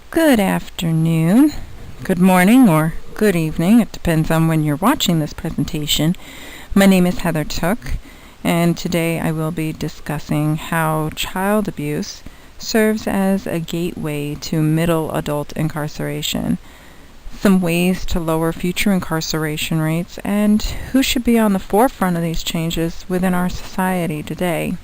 Good afternoon, good morning, or good evening. It depends on when you're watching this presentation. My name is Heather Took, and today I will be discussing how child abuse serves as a gateway to middle adult incarceration, some ways to lower future incarceration rates, and who should be on the forefront of these changes within our society today.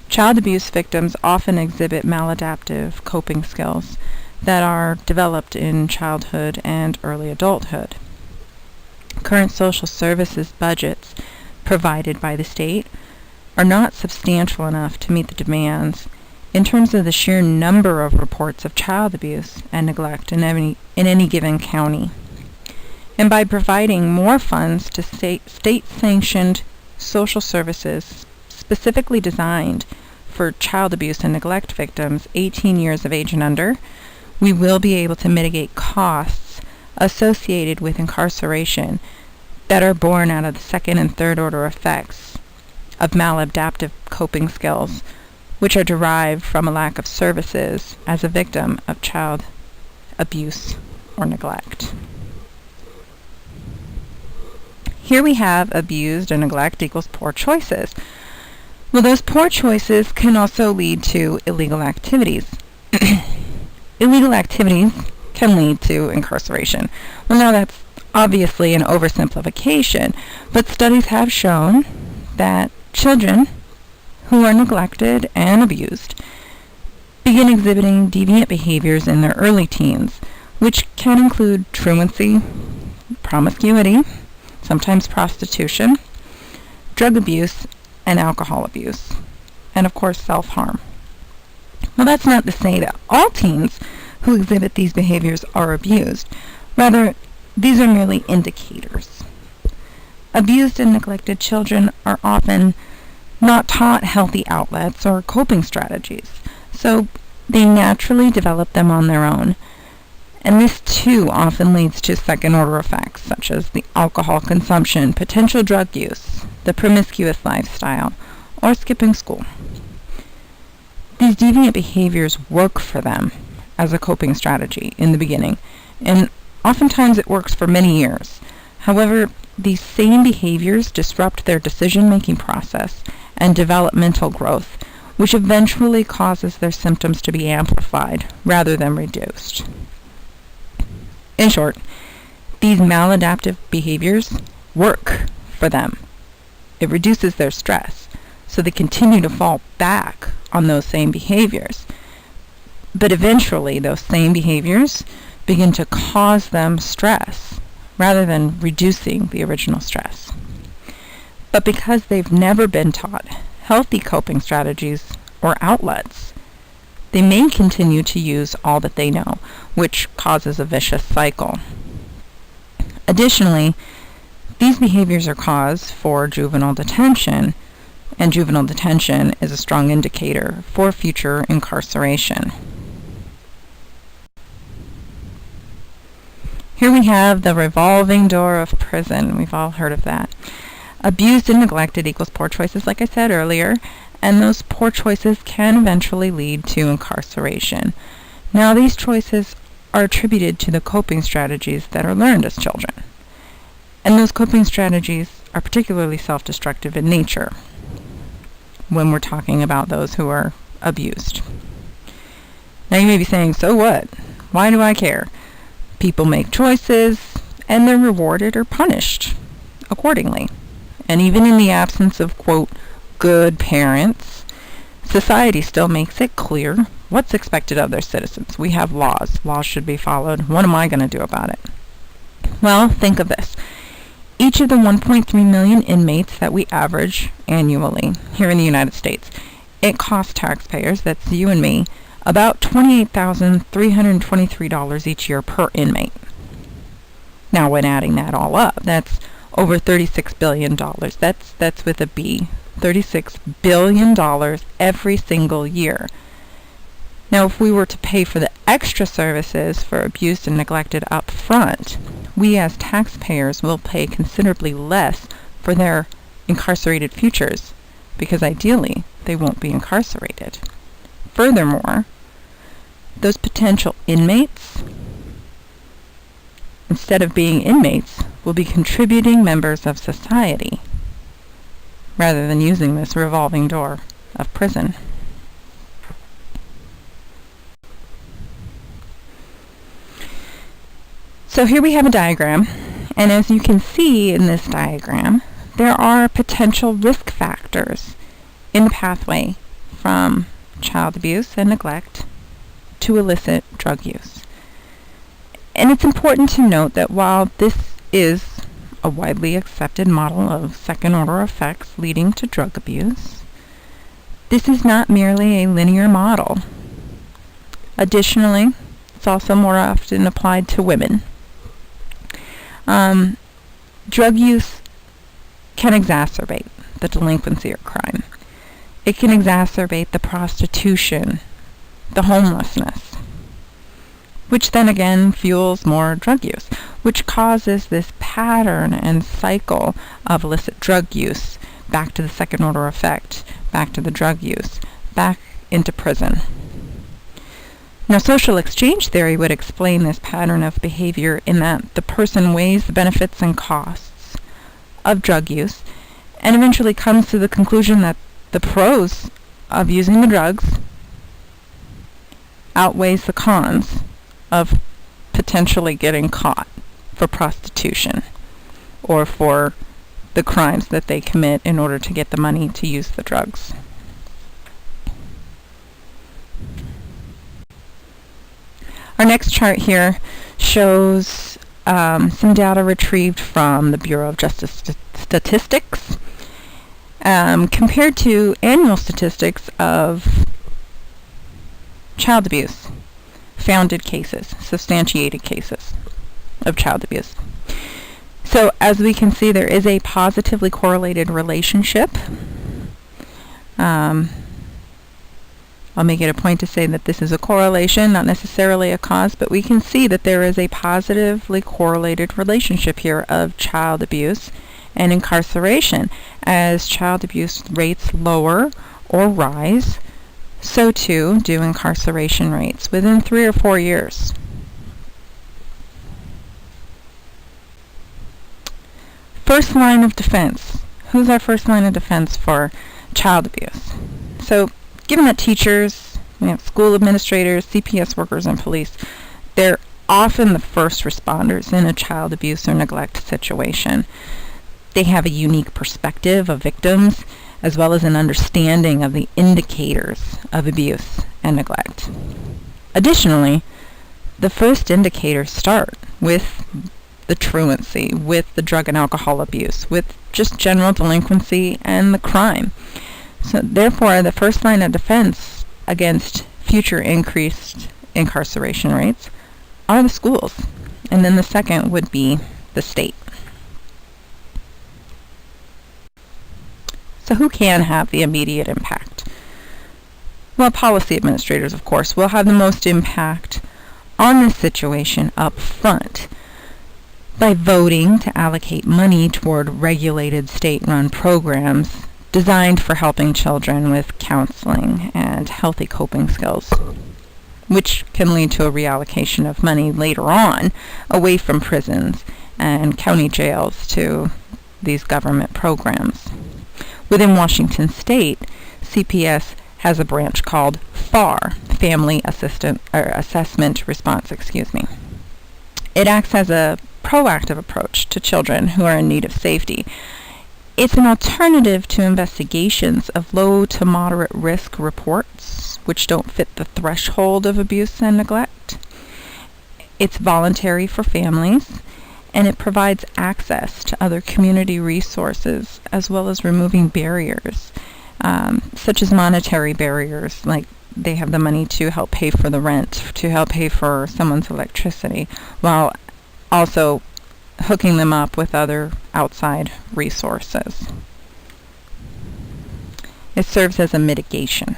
Child abuse victims often exhibit maladaptive coping skills that are developed in childhood and early adulthood. Current social services budgets provided by the state are not substantial enough to meet the demands in terms of the sheer number of reports of child abuse and neglect in any given county. And by providing more funds to state-sanctioned social services specifically designed for child abuse and neglect victims 18 years of age and under, we will be able to mitigate costs associated with incarceration that are born out of the second and third order effects of maladaptive coping skills, which are derived from a lack of services as a victim of child abuse or neglect. Here we have abused or neglect equals poor choices. Well, those poor choices can also lead to illegal activities. Illegal activities can lead to incarceration. Well, now that's obviously an oversimplification, but studies have shown that children who are neglected and abused begin exhibiting deviant behaviors in their early teens, which can include truancy, promiscuity, sometimes prostitution, drug abuse, and alcohol abuse, and of course self-harm. Well, that's not to say that all teens who exhibit these behaviors are abused. Rather, these are merely indicators. Abused and neglected children are often not taught healthy outlets or coping strategies, so they naturally develop them on their own. And this too often leads to second-order effects, such as the alcohol consumption, potential drug use, the promiscuous lifestyle, or skipping school. These deviant behaviors work for them as a coping strategy in the beginning, and oftentimes it works for many years. However, these same behaviors disrupt their decision-making process and developmental growth, which eventually causes their symptoms to be amplified rather than reduced. In short, these maladaptive behaviors work for them. It reduces their stress, so they continue to fall back on those same behaviors. But eventually, those same behaviors begin to cause them stress rather than reducing the original stress. But because they've never been taught healthy coping strategies or outlets, they may continue to use all that they know, which causes a vicious cycle. Additionally, these behaviors are cause for juvenile detention, and juvenile detention is a strong indicator for future incarceration. Here we have the revolving door of prison. We've all heard of that. Abused and neglected equals poor choices, like I said earlier, and those poor choices can eventually lead to incarceration. Now, these choices are attributed to the coping strategies that are learned as children. And those coping strategies are particularly self-destructive in nature when we're talking about those who are abused. Now, you may be saying, so what? Why do I care? People make choices, and they're rewarded or punished accordingly. And even in the absence of, quote, good parents, society still makes it clear what's expected of their citizens. We have laws. Laws should be followed. What am I going to do about it? Well, think of this. Each of the 1.3 million inmates that we average annually here in the United States, it costs taxpayers, that's you and me, about $28,323 each year per inmate. Now, when adding that all up, that's over $36 billion. That's with a B. $36 billion every single year. Now, if we were to pay for the extra services for abused and neglected up front, we as taxpayers will pay considerably less for their incarcerated futures, because ideally they won't be incarcerated. Furthermore, those potential inmates, instead of being inmates, will be contributing members of society, rather than using this revolving door of prison. So here we have a diagram, and as you can see in this diagram, there are potential risk factors in the pathway from child abuse and neglect to illicit drug use. And it's important to note that while this is a widely accepted model of second-order effects leading to drug abuse, this is not merely a linear model. Additionally, it's also more often applied to women. Drug use can exacerbate the delinquency or crime. It can exacerbate the prostitution, the homelessness, which then again fuels more drug use, which causes this pattern and cycle of illicit drug use back to the second order effect, back to the drug use, back into prison. Now, social exchange theory would explain this pattern of behavior in that the person weighs the benefits and costs of drug use and eventually comes to the conclusion that the pros of using the drugs outweighs the cons of potentially getting caught for prostitution or for the crimes that they commit in order to get the money to use the drugs. Our next chart here shows some data retrieved from the Bureau of Justice Statistics compared to annual statistics of child abuse, founded cases, substantiated cases of child abuse. So as we can see, there is a positively correlated relationship. I'll make it a point to say that this is a correlation, not necessarily a cause, but we can see that there is a positively correlated relationship here of child abuse and incarceration. As child abuse rates lower or rise, so too do incarceration rates within 3 or 4 years. First line of defense. Who's our first line of defense for child abuse? So, given that teachers, school administrators, CPS workers, and police, they're often the first responders in a child abuse or neglect situation. They have a unique perspective of victims, as well as an understanding of the indicators of abuse and neglect. Additionally, the first indicators start with the truancy, with the drug and alcohol abuse, with just general delinquency and the crime. So therefore, the first line of defense against future increased incarceration rates are the schools, and then the second would be the state. So who can have the immediate impact? Well, policy administrators, of course, will have the most impact on this situation up front by voting to allocate money toward regulated state-run programs designed for helping children with counseling and healthy coping skills, which can lead to a reallocation of money later on away from prisons and county jails to these government programs. Within Washington State, CPS has a branch called FAR, Family Assessment Response. It acts as a proactive approach to children who are in need of safety. It's an alternative to investigations of low to moderate risk reports, which don't fit the threshold of abuse and neglect. It's voluntary for families, and it provides access to other community resources, as well as removing barriers, such as monetary barriers, like they have the money to help pay for the rent, to help pay for someone's electricity, while also hooking them up with other outside resources. It serves as a mitigation.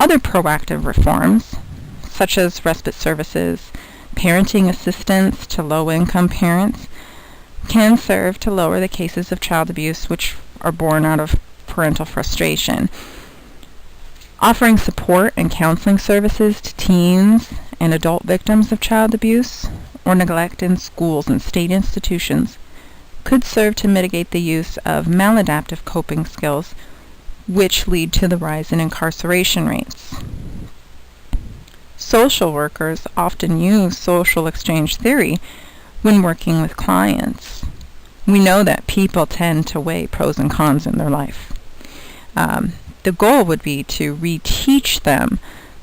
Other proactive reforms, such as respite services, parenting assistance to low-income parents, can serve to lower the cases of child abuse which are born out of parental frustration. Offering support and counseling services to teens and adult victims of child abuse or neglect in schools and state institutions could serve to mitigate the use of maladaptive coping skills, which lead to the rise in incarceration rates. Social workers often use social exchange theory when working with clients. We know that people tend to weigh pros and cons in their life. The goal would be to reteach them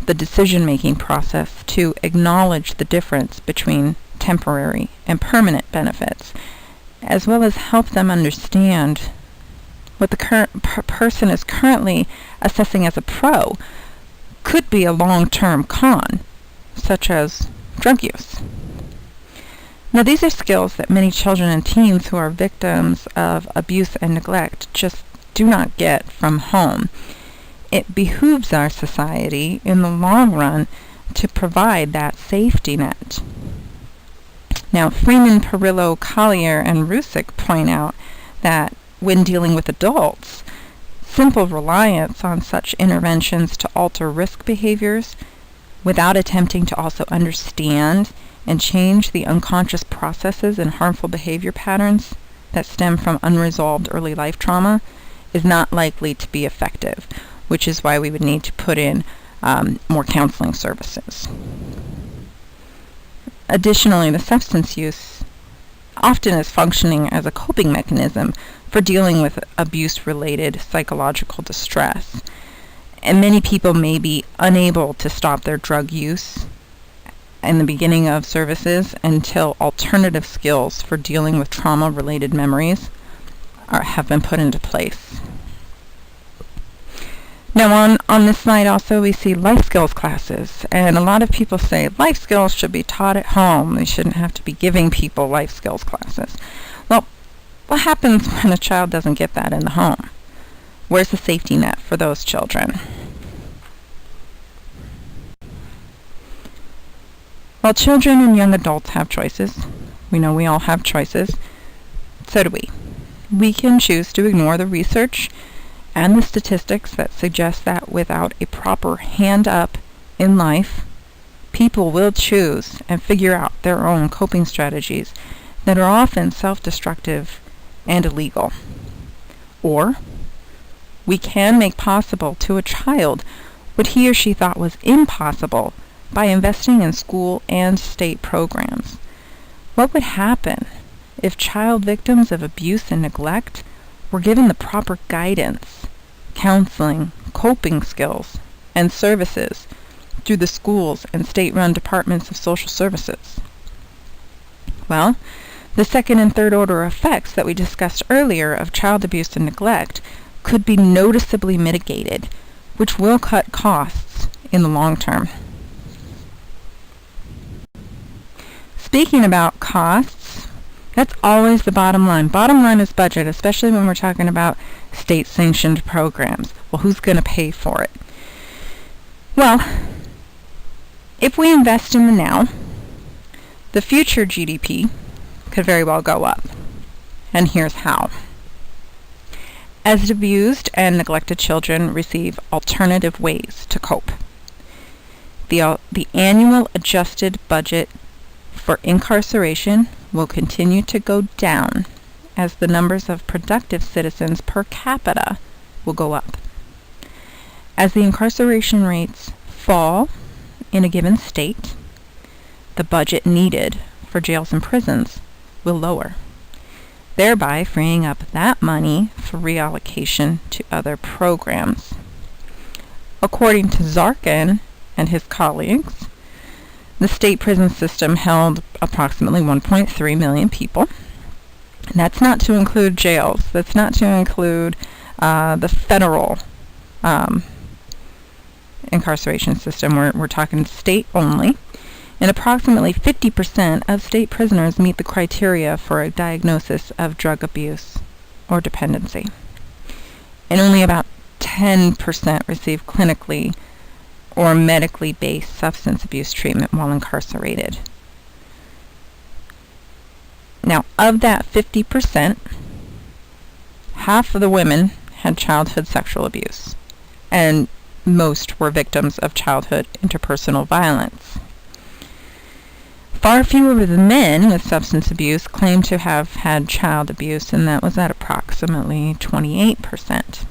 the decision-making process to acknowledge the difference between temporary and permanent benefits, as well as help them understand what the current person is currently assessing as a pro could be a long-term con, such as drug use. Now, these are skills that many children and teens who are victims of abuse and neglect just do not get from home. It behooves our society in the long run to provide that safety net. Now, Freeman, Perillo, Collier, and Rusick point out that when dealing with adults, simple reliance on such interventions to alter risk behaviors without attempting to also understand and change the unconscious processes and harmful behavior patterns that stem from unresolved early life trauma is not likely to be effective, which is why we would need to put in more counseling services. Additionally, the substance use often is functioning as a coping mechanism for dealing with abuse-related psychological distress. And many people may be unable to stop their drug use in the beginning of services until alternative skills for dealing with trauma-related memories have been put into place. Now on this slide also we see life skills classes, and a lot of people say life skills should be taught at home. They shouldn't have to be giving people life skills classes. Well, what happens when a child doesn't get that in the home? Where's the safety net for those children? While children and young adults have choices, we know we all have choices, so do we. We can choose to ignore the research and the statistics that suggest that without a proper hand up in life, people will choose and figure out their own coping strategies that are often self-destructive and illegal. Or we can make possible to a child what he or she thought was impossible by investing in school and state programs. What would happen if child victims of abuse and neglect were given the proper guidance, counseling, coping skills, and services through the schools and state-run departments of social services? Well, the second and third order effects that we discussed earlier of child abuse and neglect could be noticeably mitigated, which will cut costs in the long term. Speaking about costs, that's always the bottom line. Bottom line is budget, especially when we're talking about state-sanctioned programs. Well, who's going to pay for it? Well, if we invest in the now, the future GDP could very well go up. And here's how. As abused and neglected children receive alternative ways to cope, the annual adjusted budget for incarceration will continue to go down as the numbers of productive citizens per capita will go up. As the incarceration rates fall in a given state, the budget needed for jails and prisons will lower, thereby freeing up that money for reallocation to other programs. According to Zarkin and his colleagues, the state prison system held approximately 1.3 million people. And that's not to include jails. That's not to include the federal incarceration system. We're talking state only. And approximately 50% of state prisoners meet the criteria for a diagnosis of drug abuse or dependency. And only about 10% receive clinically or medically based substance abuse treatment while incarcerated. Now, of that 50%, half of the women had childhood sexual abuse. And most were victims of childhood interpersonal violence. Far fewer of the men with substance abuse claim to have had child abuse, and that was at approximately 28%.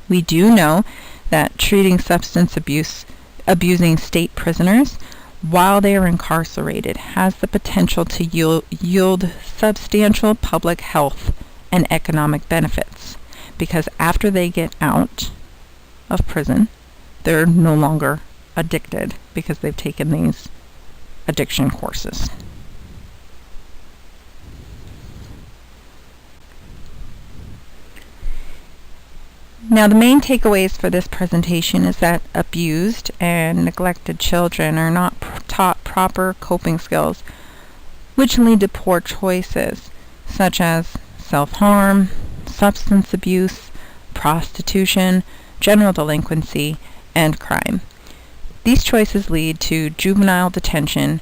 We do know that treating substance abusing state prisoners while they are incarcerated has the potential to yield substantial public health and economic benefits, because after they get out of prison, they're no longer addicted because they've taken these addiction courses. Now, the main takeaways for this presentation is that abused and neglected children are not taught proper coping skills, which lead to poor choices such as self-harm, substance abuse, prostitution, general delinquency, and crime. These choices lead to juvenile detention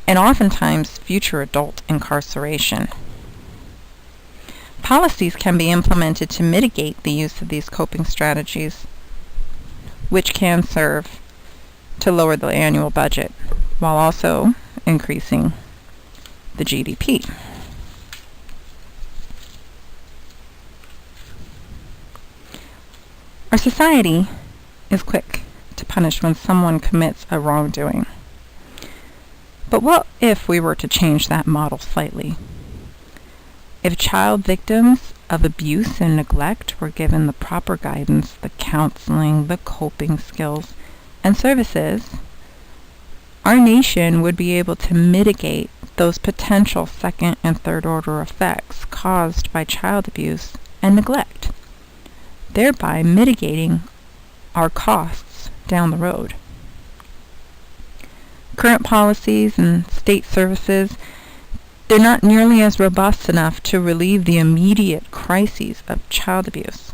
and oftentimes future adult incarceration. Policies can be implemented to mitigate the use of these coping strategies, which can serve to lower the annual budget while also increasing the GDP. Our society is quick to punish when someone commits a wrongdoing. But what if we were to change that model slightly? If child victims of abuse and neglect were given the proper guidance, the counseling, the coping skills, and services, our nation would be able to mitigate those potential second and third order effects caused by child abuse and neglect, thereby mitigating our costs down the road. Current policies and state services, they're not nearly as robust enough to relieve the immediate crises of child abuse,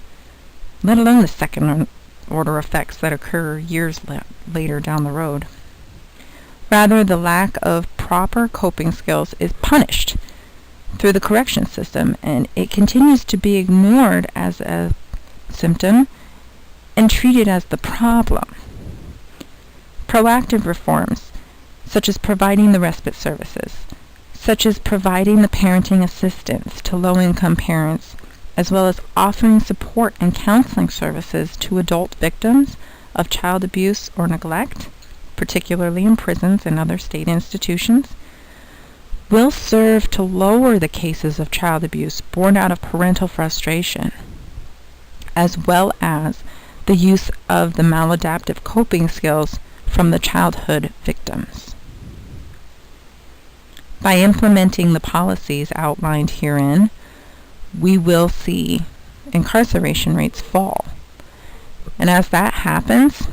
let alone the second order effects that occur years later down the road. Rather, the lack of proper coping skills is punished through the correction system, and it continues to be ignored as a symptom and treated as the problem. Proactive reforms, such as providing the respite services, such as providing the parenting assistance to low-income parents, as well as offering support and counseling services to adult victims of child abuse or neglect, particularly in prisons and other state institutions, will serve to lower the cases of child abuse born out of parental frustration, as well as the use of the maladaptive coping skills from the childhood victims. By implementing the policies outlined herein, we will see incarceration rates fall. And as that happens,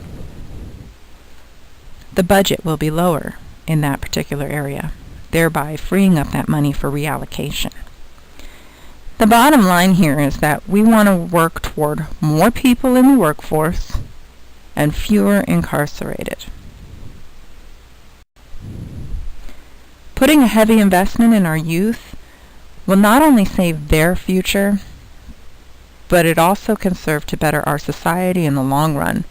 the budget will be lower in that particular area, thereby freeing up that money for reallocation. The bottom line here is that we want to work toward more people in the workforce and fewer incarcerated. Putting a heavy investment in our youth will not only save their future, but it also can serve to better our society in the long run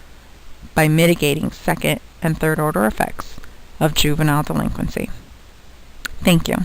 by mitigating second and third order effects of juvenile delinquency. Thank you.